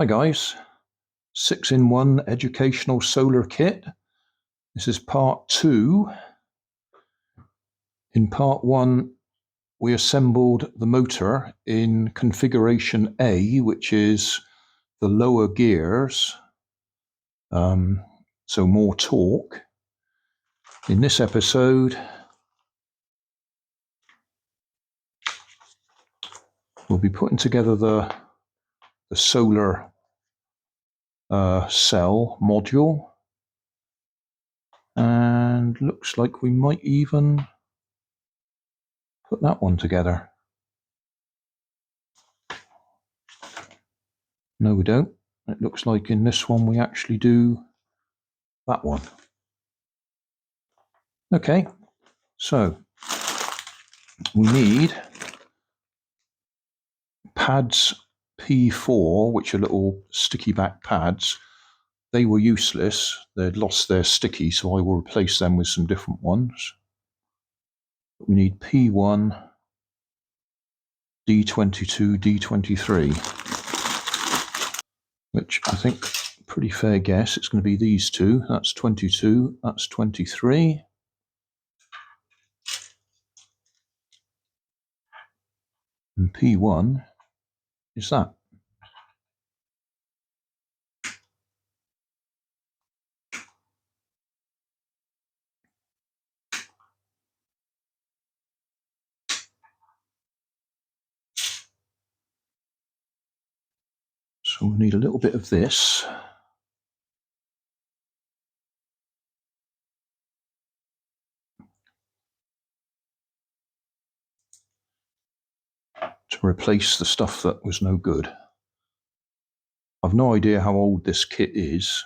Hi guys, 6-in-1 educational solar kit. This is part 2. In part 1 we assembled the motor in configuration A, which is the lower gears, so more torque. In this episode we'll be putting together the solar cell module, and looks like we might even put that one together. No, we don't. It looks like in this one we actually do that one. Okay, so we need pads P4, which are little sticky back pads. They were useless. They'd lost their sticky, so I will replace them with some different ones. We need P1, D22, D23, which I think, pretty fair guess, it's going to be these two. That's 22, that's 23. And P1 is that. So we'll need a little bit of this. To replace the stuff that was no good. I've no idea how old this kit is.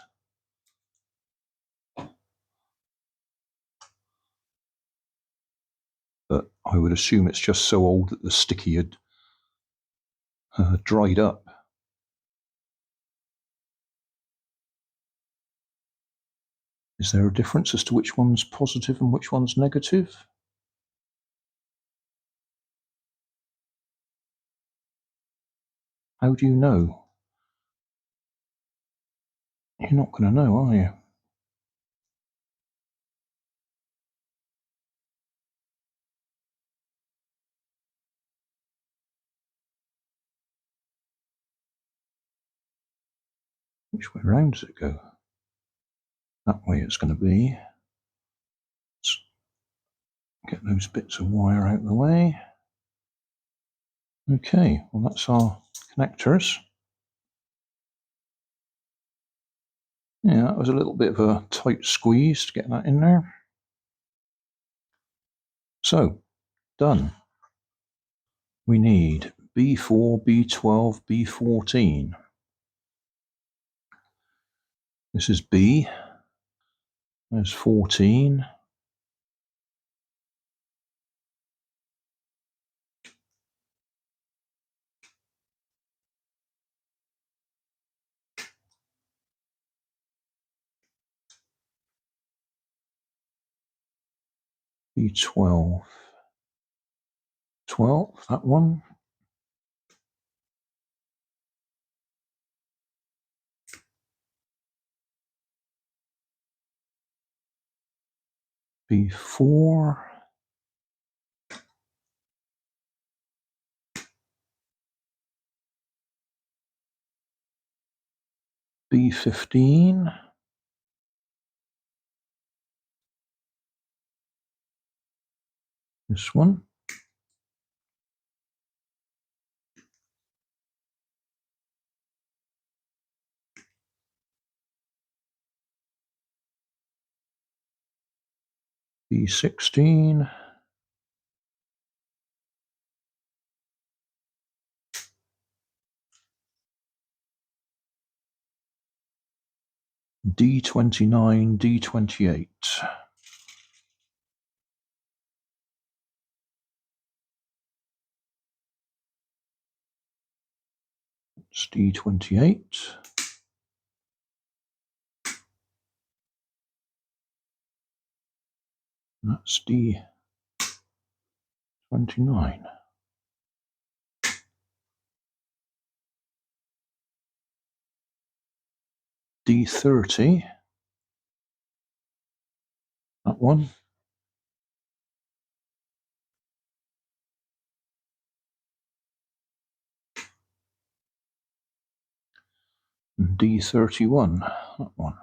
But I would assume it's just so old that the sticky had dried up. Is there a difference as to which one's positive and which one's negative? How do you know? You're not going to know, are you? Which way round does it go? That way it's going to be. Let's get those bits of wire out of the way. Okay, well that's our connectors. Yeah, that was a little bit of a tight squeeze to get that in there. So, done. We need B4, B12, B14. This is B. There's 14. B12. 12, that one. B4. B15. This one. B16. D29, D28. It's D28. That's D29. D30. That one. And D31. That one.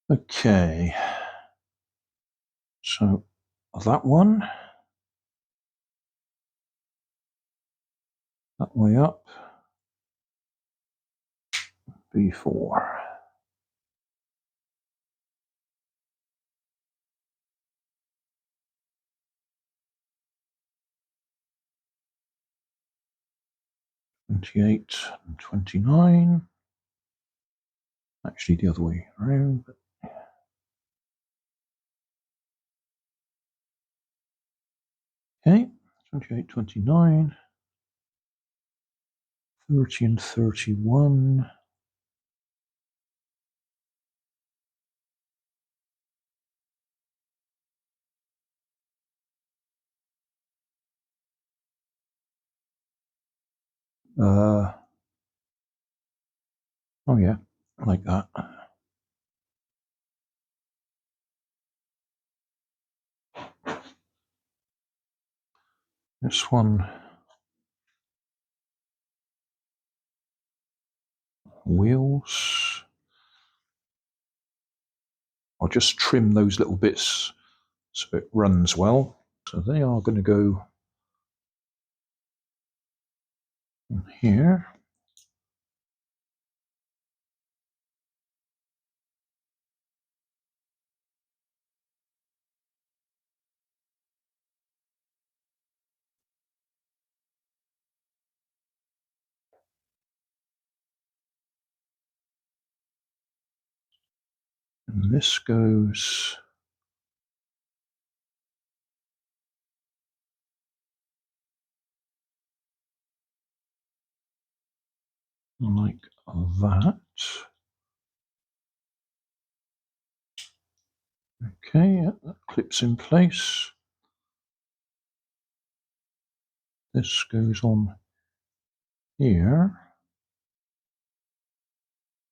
Okay. So that one. That way up. B4. $28 and $29. Actually, the other way around. Okay, 28, 29, 30 and 31. Oh yeah, like that. This one, wheels. I'll just trim those little bits so it runs well. So they are going to go on here. And this goes like that. Okay, that clips in place. This goes on here.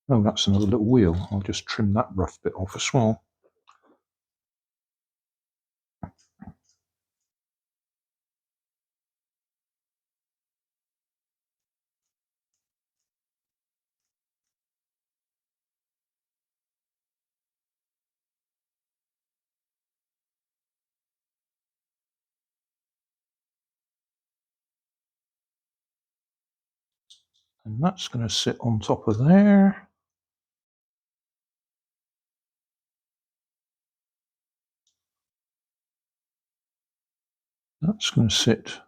Oh, that's another little wheel. I'll just trim that rough bit off as well. And that's going to sit on top of there. That's going to sit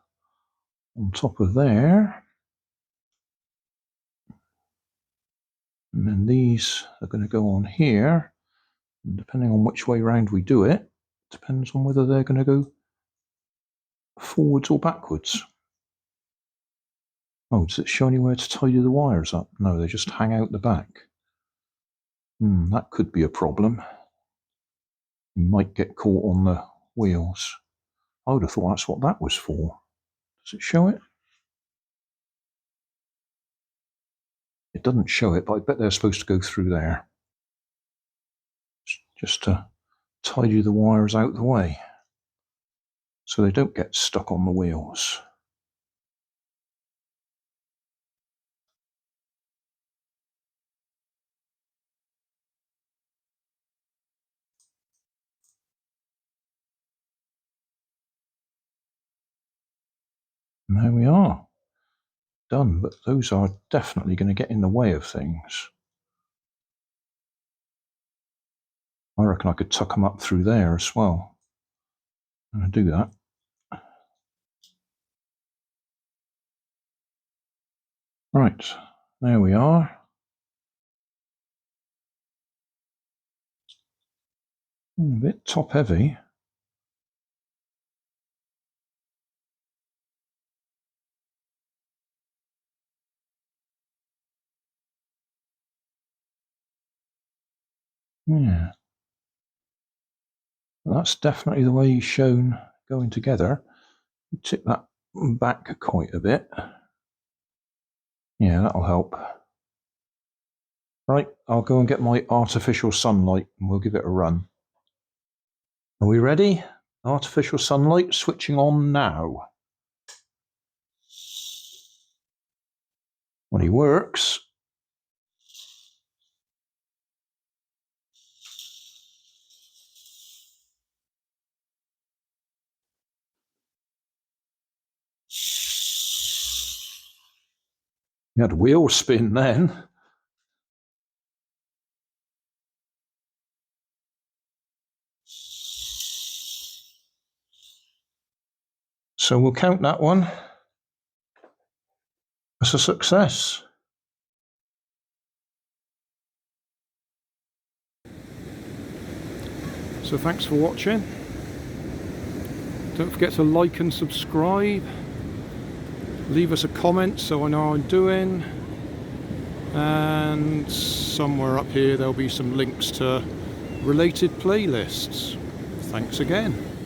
on top of there. And then these are going to go on here. And depending on which way round we do it, depends on whether they're going to go forwards or backwards. Oh, does it show anywhere to tidy the wires up? No, they just hang out the back. That could be a problem. You might get caught on the wheels. I would have thought that's what that was for. Does it show it? It doesn't show it, but I bet they're supposed to go through there. Just to tidy the wires out the way so they don't get stuck on the wheels. And there we are. Done, but those are definitely going to get in the way of things. I reckon I could tuck them up through there as well. I'm going to do that. Right, there we are. A bit top heavy. Yeah. That's definitely the way he's shown going together. Tip that back quite a bit. Yeah, that'll help. Right, I'll go and get my artificial sunlight and we'll give it a run. Are we ready? Artificial sunlight switching on now. When he works, he had wheel spin then. So we'll count that one as a success. So thanks for watching. Don't forget to like and subscribe. Leave us a comment so I know how I'm doing. And somewhere up here there'll be some links to related playlists. Thanks again.